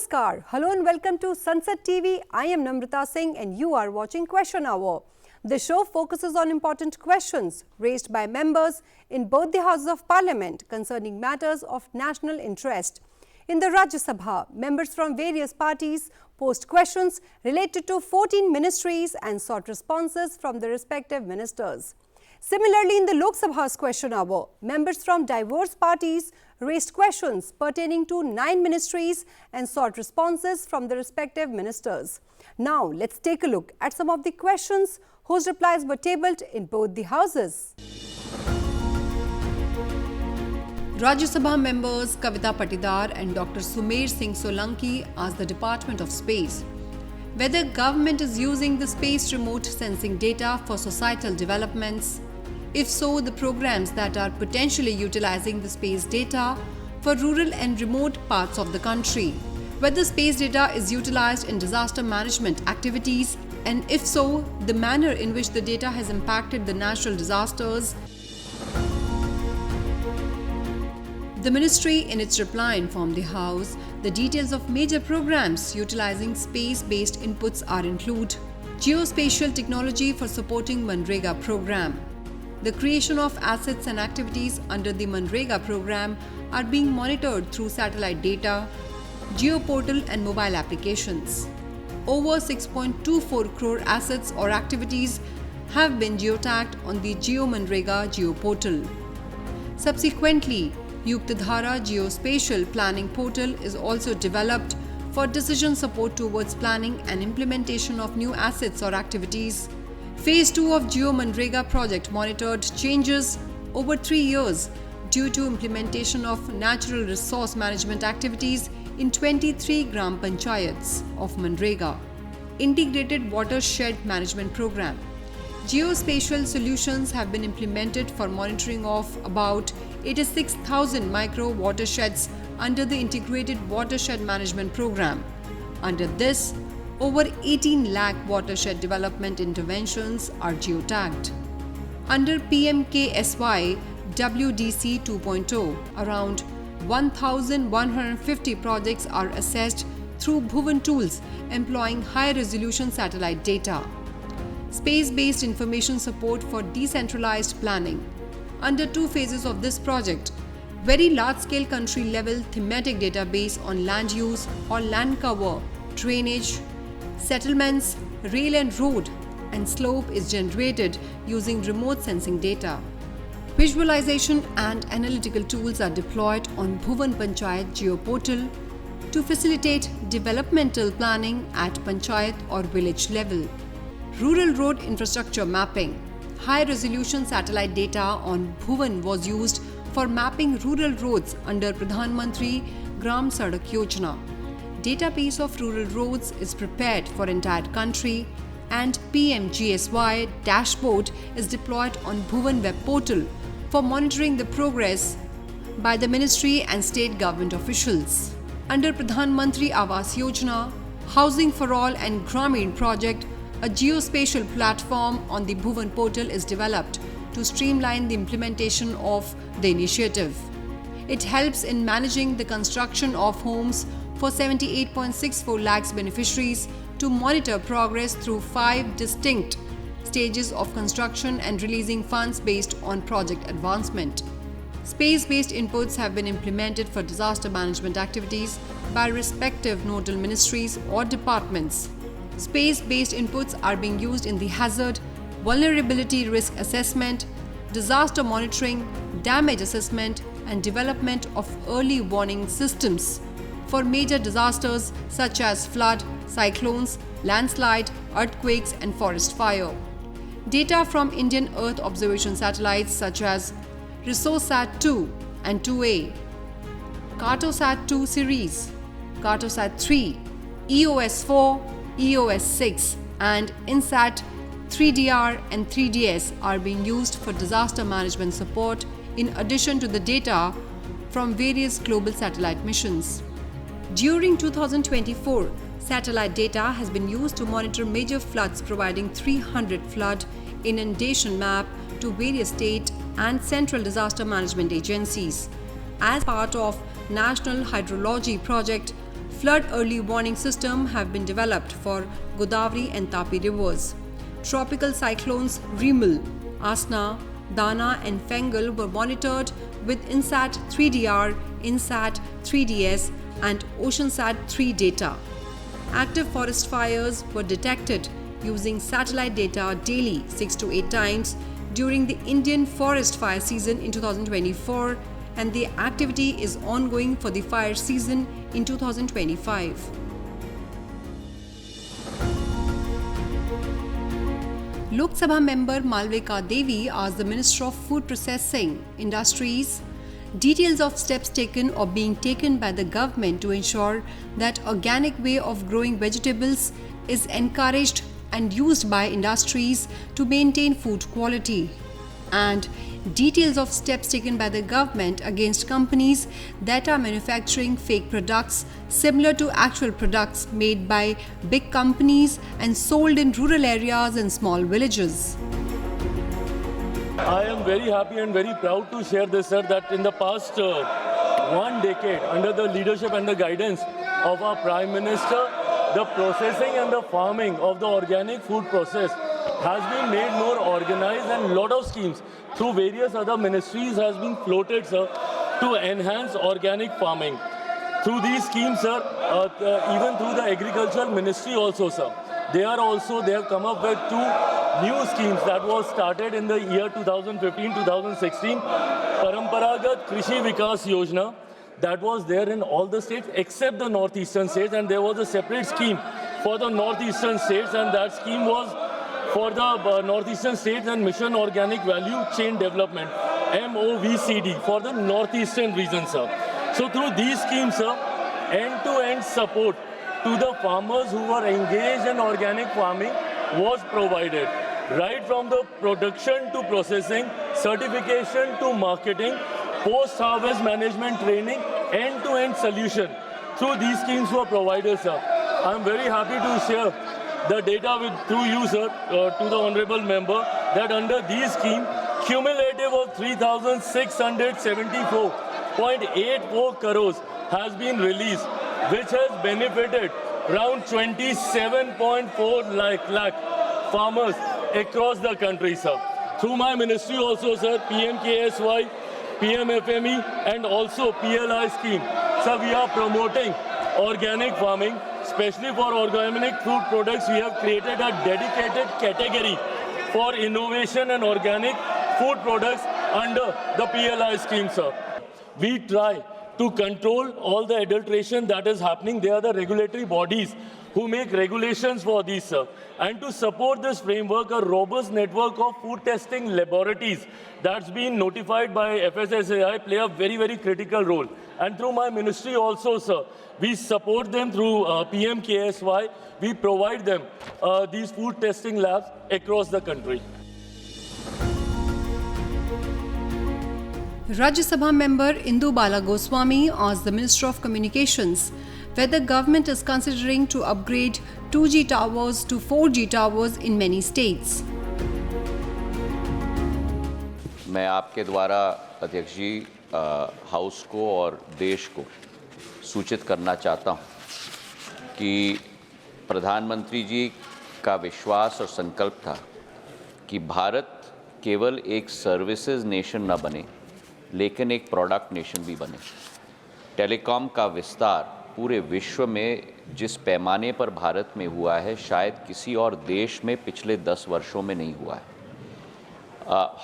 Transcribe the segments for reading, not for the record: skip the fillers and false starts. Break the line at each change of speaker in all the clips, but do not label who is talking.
Namaskar. Hello and welcome to Sansad TV. I am Namrata Singh and you are watching Question Hour. The show focuses on important questions raised by members in both the Houses of Parliament concerning matters of national interest. In the Rajya Sabha, members from various parties posed questions related to 14 ministries and sought responses from the respective ministers. Similarly, in the Lok Sabha's Question Hour, members from diverse parties raised questions pertaining to 9 ministries and sought responses from the respective ministers. Now, let's take a look at some of the questions whose replies were tabled in both the houses.
Rajya Sabha members Kavita Patidar and Dr. Sumer Singh Solanki asked the Department of Space whether government is using the space remote sensing data for societal developments. If so, the programs that are potentially utilizing the space data for rural and remote parts of the country, whether space data is utilized in disaster management activities, and if so, the manner in which the data has impacted the natural disasters. The ministry, in its reply, informed the House the details of major programs utilizing space-based inputs are include geospatial technology for supporting Manrega program. The creation of assets and activities under the Manrega program are being monitored through satellite data, geoportal and mobile applications. Over 6.24 crore assets or activities have been geotagged on the GeoManrega geoportal. Subsequently, Yuktadhara Geospatial Planning Portal is also developed for decision support towards planning and implementation of new assets or activities. Phase 2 of GeoManrega project monitored changes over 3 years due to implementation of natural resource management activities in 23 Gram Panchayats of Manrega. Integrated Watershed Management Program. Geospatial solutions have been implemented for monitoring of about 86,000 micro watersheds under the Integrated Watershed Management Program. Under this, over 18 lakh watershed development interventions are geotagged. Under PMKSY WDC 2.0, around 1,150 projects are assessed through Bhuvan tools employing high-resolution satellite data. Space-based information support for decentralized planning. Under 2 phases of this project, very large-scale country-level thematic database on land use or land cover, drainage, settlements, rail and road, and slope is generated using remote sensing data. Visualization and analytical tools are deployed on Bhuvan Panchayat geoportal to facilitate developmental planning at Panchayat or village level. Rural road infrastructure mapping. High-resolution satellite data on Bhuvan was used for mapping rural roads under Parliamentary Gram Sadak Yojana. Database of rural roads is prepared for entire country and PMGSY dashboard is deployed on Bhuvan web portal for monitoring the progress by the ministry and state government officials. Under Parliamentary Awas Yojana, Housing for All and Gramin project, a geospatial platform on the Bhuvan portal is developed to streamline the implementation of the initiative. It helps in managing the construction of homes for 78.64 lakhs beneficiaries to monitor progress through 5 distinct stages of construction and releasing funds based on project advancement. Space-based inputs have been implemented for disaster management activities by respective nodal ministries or departments. Space-based inputs are being used in the hazard, vulnerability risk assessment, disaster monitoring, damage assessment, and development of early warning systems for major disasters such as flood, cyclones, landslide, earthquakes, and forest fire. Data from Indian Earth observation satellites such as ResourceSat 2 and 2A, Cartosat 2 series, Cartosat 3, EOS 4, EOS 6, and INSAT 3DR and 3DS are being used for disaster management support in addition to the data from various global satellite missions. During 2024, satellite data has been used to monitor major floods, providing 300 flood inundation map to various state and central disaster management agencies. As part of National Hydrology Project, flood early warning system have been developed for Godavari and Tapi rivers. Tropical cyclones Rimal, Asna, Dana and Fengal were monitored with INSAT 3DR, INSAT 3DS and OceanSat 3 data. Active forest fires were detected using satellite data daily 6 to 8 times during the Indian forest fire season in 2024, and the activity is ongoing for the fire season in 2025. Lok Sabha member Malvika Devi asked the Minister of Food Processing Industries details of steps taken or being taken by the government to ensure that organic way of growing vegetables is encouraged and used by industries to maintain food quality, and details of steps taken by the government against companies that are manufacturing fake products similar to actual products made by big companies and sold in rural areas and small villages.
I am very happy and very proud to share this, sir, that in the past 1 decade, under the leadership and the guidance of our Prime Minister, the processing and the farming of the organic food process has been made more organized, and a lot of schemes through various other ministries has been floated, sir, to enhance organic farming. Through these schemes, sir, even through the Agricultural Ministry also, sir, they have come up with 2 new schemes that was started in the year 2015-2016, Paramparagat Krishi Vikas Yojana, that was there in all the states except the northeastern states, and there was a separate scheme for the northeastern states, and that scheme was for the northeastern states and Mission Organic Value Chain Development, MOVCD, for the northeastern region, sir. So through these schemes, sir, end-to-end support to the farmers who were engaged in organic farming was provided, right from the production to processing, certification to marketing, post-harvest management training, end-to-end solution. Through these schemes were provided, sir. I am very happy to share the data through you, sir, to the honourable member, that under these schemes, cumulative of 3,674.84 crores has been released, which has benefited around 27.4 lakh farmers across the country, sir. Through my ministry also, sir, PMKSY, PMFME and also PLI scheme. So we are promoting organic farming, especially for organic food products. We have created a dedicated category for innovation and organic food products under the PLI scheme, sir. We try to control all the adulteration that is happening. They are the regulatory bodies who make regulations for these, sir. And to support this framework, a robust network of food testing laboratories that's been notified by FSSAI play a very, very critical role. And through my ministry also, sir, we support them through PMKSY. We provide them these food testing labs across the country.
Rajya Sabha member Indu Bala Goswami asked the Minister of Communications whether government is considering to upgrade 2G towers to 4G towers in many states.
मैं आपके द्वारा अध्यक्ष जी house को और देश को सूचित करना चाहता हूं कि प्रधानमंत्री जी का विश्वास और संकल्प था कि भारत केवल एक सर्विसेज नेशन न बने लेकिन एक प्रोडक्ट नेशन भी बने। टेलीकॉम का विस्तार पूरे विश्व में जिस पैमाने पर भारत में हुआ है शायद किसी और देश में पिछले 10 वर्षों में नहीं हुआ है।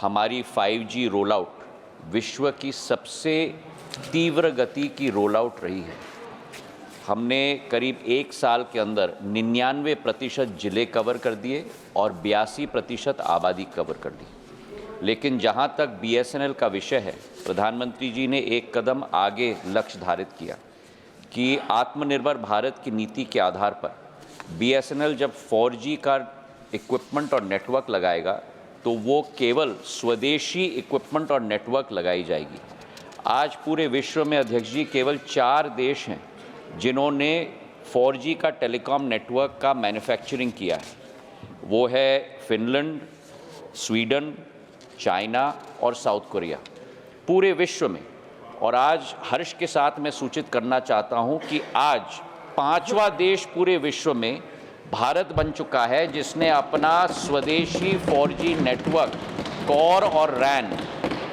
हमारी 5G रोल आउट विश्व की सबसे तीव्र गति की रोल आउट रही है। हमने करीब 1 साल के अंदर 99% जिले कवर कर दिए और 82% आबादी कवर कर दी। लेकिन जहां तक BSNL का विषय है, प्रधानमंत्री जी ने एक कदम आगे लक्ष्य धारित किया कि आत्मनिर्भर भारत की नीति के आधार पर BSNL जब 4G का इक्विपमेंट और नेटवर्क लगाएगा तो वो केवल स्वदेशी इक्विपमेंट और नेटवर्क लगाई जाएगी। आज पूरे विश्व में अध्यक्ष जी केवल 4 देश हैं जिन्होंने 4G का टेलीकॉम नेटवर्क का मैन्युफैक्चरिंग किया है। वो है फिनलैंड, स्वीडन, चाइना और साउथ कोरिया पूरे विश्व में। और आज हर्ष के साथ मैं सूचित करना चाहता हूं कि आज 5वां देश पूरे विश्व में भारत बन चुका है जिसने अपना स्वदेशी 4G नेटवर्क कोर और रैन,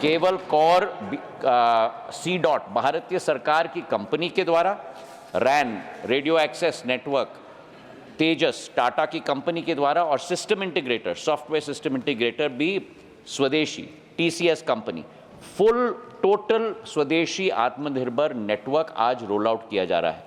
केवल कोर C.डॉट भारतीय सरकार की कंपनी के द्वारा, रैन रेडियो एक्सेस नेटवर्क तेजस टाटा की कंपनी के द्वारा, और system integrator software system integrator भी स्वदेशी TCS कंपनी, फुल टोटल स्वदेशी आत्मनिर्भर नेटवर्क आज रोल आउट किया जा रहा है।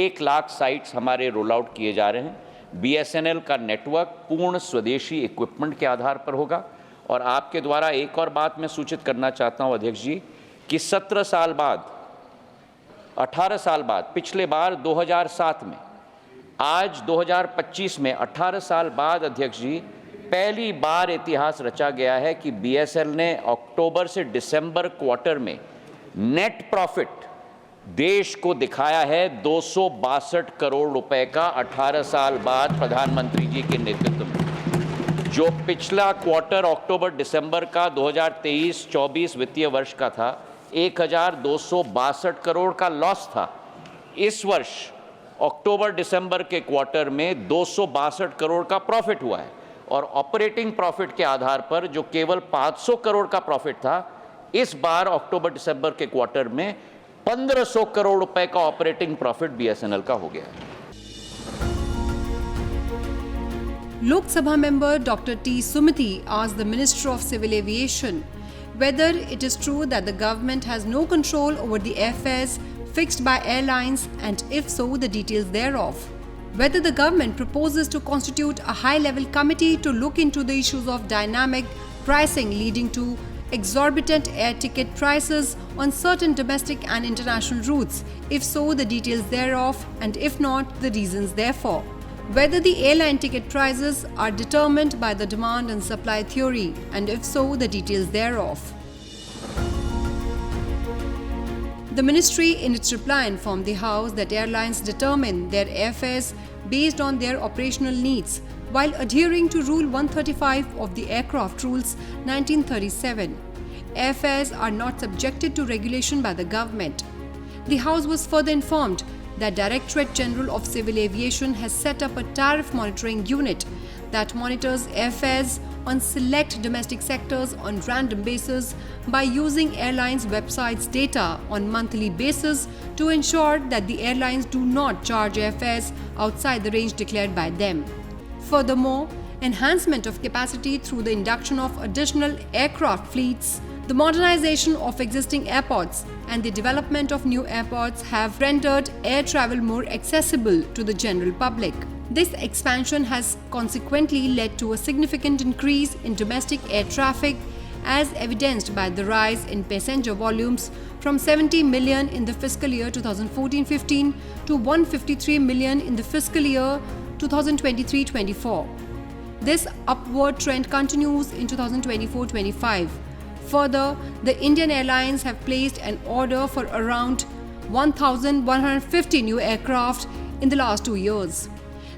1 लाख साइट्स हमारे रोल आउट किए जा रहे हैं। BSNL का नेटवर्क पूर्ण स्वदेशी इक्विपमेंट के आधार पर होगा। और आपके द्वारा एक और बात मैं सूचित करना चाहता हूं अध्यक्ष जी कि 17 साल बाद, 18 साल बाद, पिछले बार 2007 में, आज 2025 में 18 साल बाद अध्यक्ष जी पहली बार इतिहास रचा गया है कि BSNL ने अक्टूबर से दिसंबर क्वार्टर में नेट प्रॉफिट देश को दिखाया है 262 करोड़ रुपए का। 18 साल बाद प्रधानमंत्री जी के नेतृत्व में जो पिछला क्वार्टर अक्टूबर दिसंबर का 2023-24 वित्तीय वर्ष का था, 1262 करोड़ का लॉस था। इस वर्ष अक्टूबर दिसंबर के क्वार्टर में 262 करोड़ का प्रॉफिट हुआ है। और ऑपरेटिंग प्रॉफिट के आधार पर जो केवल 500 करोड़ का प्रॉफिट था, इस बार अक्टूबर दिसंबर के क्वार्टर में 1500 करोड़ रुपए का ऑपरेटिंग प्रॉफिट BSNL का हो गया है।
Lok Sabha member Dr. T. Sumiti asked the Minister of Civil Aviation whether it is true that the government has no control over the airfares fixed by airlines, and if so, the details thereof. Whether the government proposes to constitute a high-level committee to look into the issues of dynamic pricing leading to exorbitant air ticket prices on certain domestic and international routes. If so, the details thereof, and if not, the reasons therefore. Whether the airline ticket prices are determined by the demand and supply theory, and if so, the details thereof. The ministry in its reply informed the House that airlines determine their airfares based on their operational needs while adhering to Rule 135 of the Aircraft Rules 1937. Airfares are not subjected to regulation by the government. The House was further informed that Directorate General of Civil Aviation has set up a tariff monitoring unit that monitors airfares on select domestic sectors on random basis by using airlines' websites' data on monthly basis to ensure that the airlines do not charge airfares outside the range declared by them. Furthermore, enhancement of capacity through the induction of additional aircraft fleets, the modernization of existing airports, and the development of new airports have rendered air travel more accessible to the general public. This expansion has consequently led to a significant increase in domestic air traffic, as evidenced by the rise in passenger volumes from 70 million in the fiscal year 2014-15 to 153 million in the fiscal year 2023-24. This upward trend continues in 2024-25. Further, the Indian Airlines have placed an order for around 1,150 new aircraft in the last 2 years.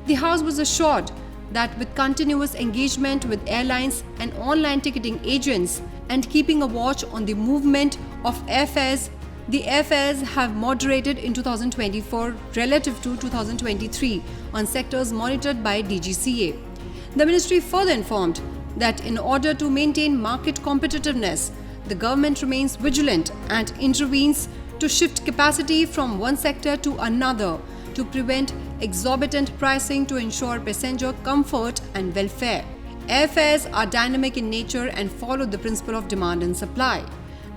The House was assured that with continuous engagement with airlines and online ticketing agents and keeping a watch on the movement of airfares, the airfares have moderated in 2024 relative to 2023 on sectors monitored by DGCA. The ministry further informed that in order to maintain market competitiveness, the government remains vigilant and intervenes to shift capacity from one sector to another to prevent exorbitant pricing to ensure passenger comfort and welfare. Airfares are dynamic in nature and follow the principle of demand and supply.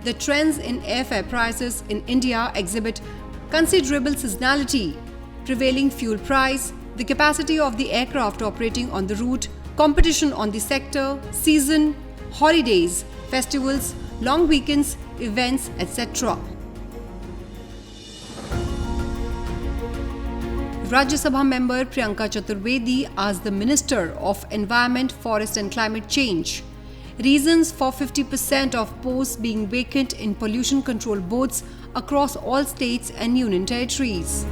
The trends in airfare prices in India exhibit considerable seasonality, prevailing fuel price, the capacity of the aircraft operating on the route, competition on the sector, season, holidays, festivals, long weekends, events, etc. Rajya Sabha member Priyanka Chaturvedi asked the Minister of Environment, Forest and Climate Change reasons for 50% of posts being vacant in pollution control boards across all states and union territories.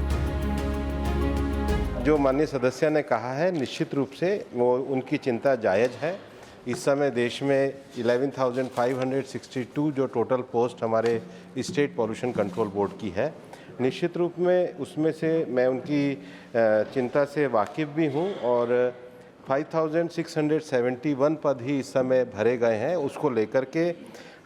जो माननीय सदस्य ने कहा है, निश्चित रूप से वो उनकी चिंता जायज़ है। इस समय देश में 11,562 जो टोटल पोस्ट हमारे स्टेट पॉल्यूशन कंट्रोल बोर्ड की है, निश्चित रूप में उसमें से मैं उनकी चिंता से वाकिफ़ भी हूँ और 5,671 पद ही इस समय भरे गए हैं। उसको लेकर के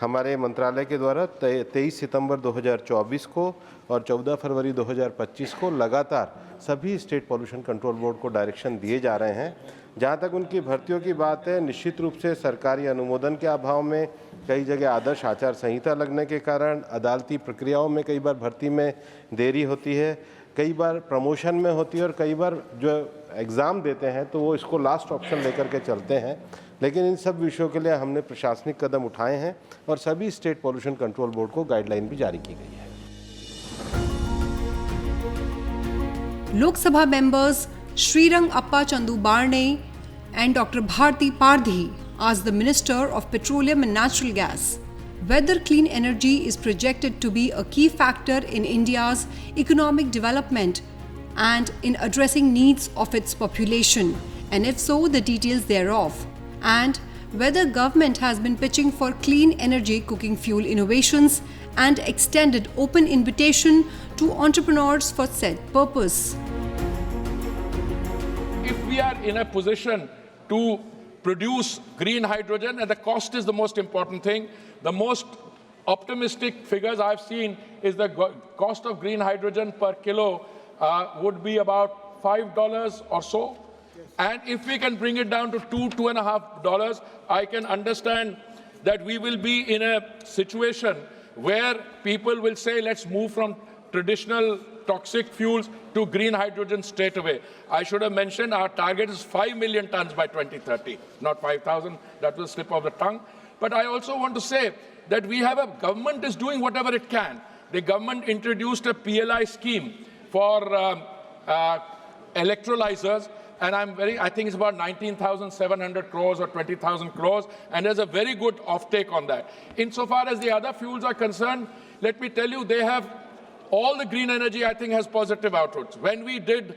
हमारे मंत्रालय के द्वारा 23 सितंबर 2024 को और 14 फरवरी 2025 को लगातार सभी स्टेट पॉल्यूशन कंट्रोल बोर्ड को डायरेक्शन दिए जा रहे हैं। जहां तक उनकी भर्तियों की बात है, निश्चित रूप से सरकारी अनुमोदन के अभाव में कई जगह आदर्श आचार संहिता लगने के कारण अदालती प्रक्रियाओं में कई बार भर्ती में देरी होती है, कई बार प्रमोशन में होती है और कई बार जो एग्ज़ाम देते हैं तो वो इसको लास्ट ऑप्शन लेकर के चलते हैं। लेकिन इन सब विषयों के लिए हमने प्रशासनिक कदम उठाए हैं और सभी स्टेट पॉल्यूशन कंट्रोल बोर्ड को गाइडलाइन भी जारी की गई है।
Lok Sabha members Srirang Appa Chandu Barne and Dr. Bharti Pardhi asked the Minister of Petroleum and Natural Gas whether clean energy is projected to be a key factor in India's economic development and in addressing needs of its population, and if so, the details thereof, and whether government has been pitching for clean energy cooking fuel innovations and extended open invitation to entrepreneurs for said purpose.
If we are in a position to produce green hydrogen, and the cost is the most important thing, the most optimistic figures I've seen is the cost of green hydrogen per kilo would be about $5 or so. And if we can bring it down to $2.5, I can understand that we will be in a situation where people will say, let's move from traditional toxic fuels to green hydrogen straight away. I should have mentioned our target is 5 million tons by 2030, not 5,000. That will slip off the tongue. But I also want to say that we have a government is doing whatever it can. The government introduced a PLI scheme for electrolyzers, and I think it's about 19,700 crores or 20,000 crores, and there's a very good offtake on that. Insofar as the other fuels are concerned, let me tell you, they have all the green energy, I think, has positive outputs. When we did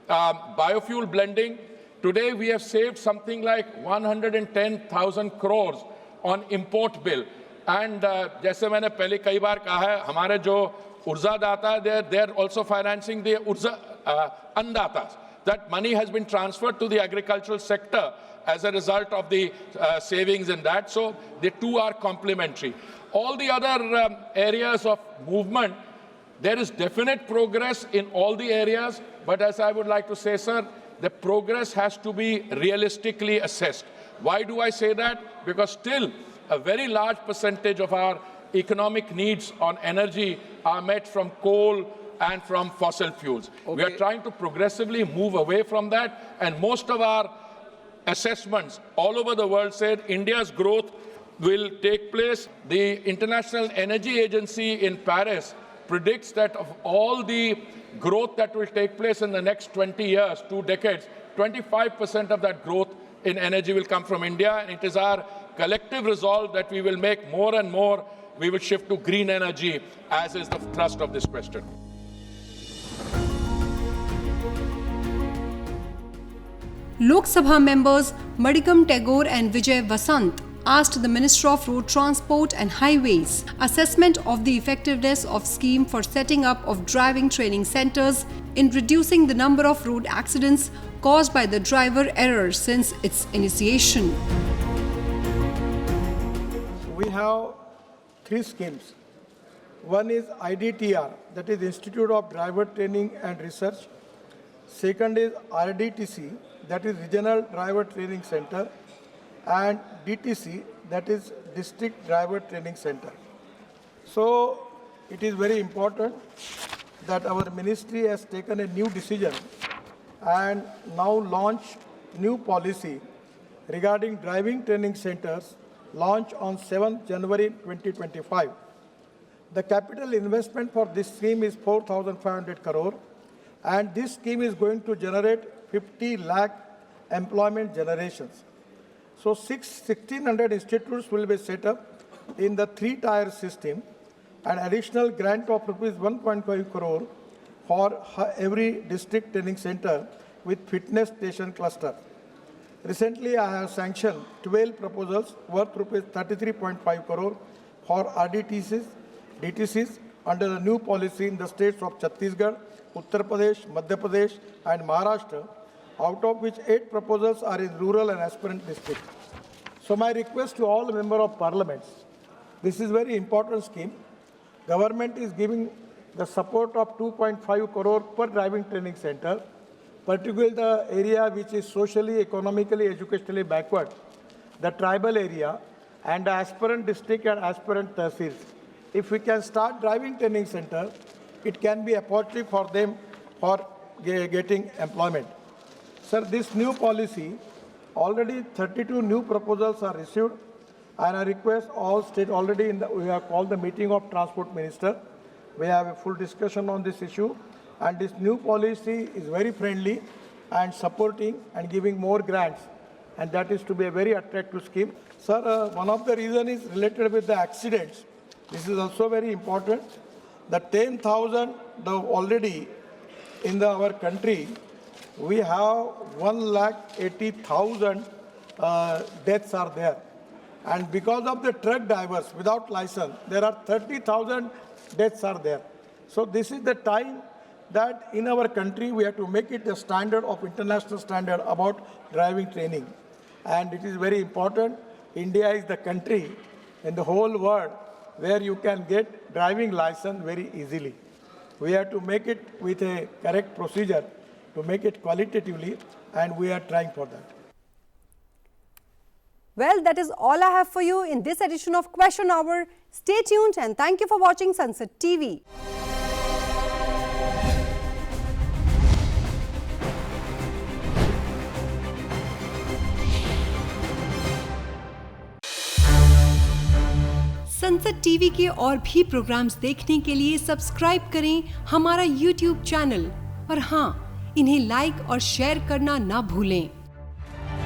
biofuel blending, today we have saved something like 110,000 crores on import bill. And जैसे मैंने पहले कई बार कहा है, हमारे जो ऊर्जादाता है, they're also financing the अन्नदाता. That money has been transferred to the agricultural sector as a result of the savings in that. So the two are complementary. All the other areas of movement, there is definite progress in all the areas, but as I would like to say, sir, the progress has to be realistically assessed. Why do I say that? Because still a very large percentage of our economic needs on energy are met from coal and from fossil fuels. Okay. We are trying to progressively move away from that, and most of our assessments all over the world said India's growth will take place. The International Energy Agency in Paris predicts that of all the growth that will take place in the next 20 years, 2 decades, 25% of that growth in energy will come from India, and it is our collective resolve that we will make more and more, we will shift to green energy, as is the thrust of this question.
Lok Sabha members Madikam Tagore and Vijay Vasant asked the Minister of Road Transport and Highways assessment of the effectiveness of scheme for setting up of driving training centers in reducing the number of road accidents caused by the driver error since its initiation.
We have 3 schemes. One is IDTR, that is Institute of Driver Training and Research. Second is RDTC, that is Regional Driver Training Center, and DTC, that is District Driver Training Center. So it is very important that our ministry has taken a new decision and now launched new policy regarding driving training centers, launched on 7th January 2025. The capital investment for this scheme is 4,500 crore, and this scheme is going to generate 50 lakh employment generations. So 1,600 institutes will be set up in the 3-tier system, and additional grant of rupees 1.5 crore for every district training center with fitness station cluster. Recently, I have sanctioned 12 proposals worth rupees 33.5 crore for RDTCs, DTCs, under the new policy in the states of Chhattisgarh, Uttar Pradesh, Madhya Pradesh and Maharashtra, out of which 8 proposals are in rural and aspirant districts. So my request to all members of parliaments, this is very important scheme. Government is giving the support of 2.5 crore per driving training center, particularly the area which is socially, economically, educationally backward, the tribal area and the aspirant district and aspirant tehsils. If we can start driving training center, it can be a opportunity for them for getting employment. Sir, this new policy, already 32 new proposals are received, and I request all states already we have called the meeting of Transport Minister. We have a full discussion on this issue, and this new policy is very friendly and supporting and giving more grants, and that is to be a very attractive scheme. Sir, one of the reasons is related with the accidents. This is also very important. The 10,000 already in our country, we have 180,000 deaths are there. And because of the truck drivers without license, there are 30,000 deaths are there. So this is the time that in our country we have to make it a standard of international standard about driving training. And it is very important. India is the country in the whole world where you can get driving license very easily. We have to make it with a correct procedure, to make it qualitatively, and we are trying for that.
Well, that is all I have for you in this edition of Question Hour. Stay tuned and thank you for watching Sansad TV.
संसद TV के और भी programmes देखने के लिए subscribe करें हमारा YouTube channel और हाँ, इन्हें लाइक और शेयर करना ना भूलें।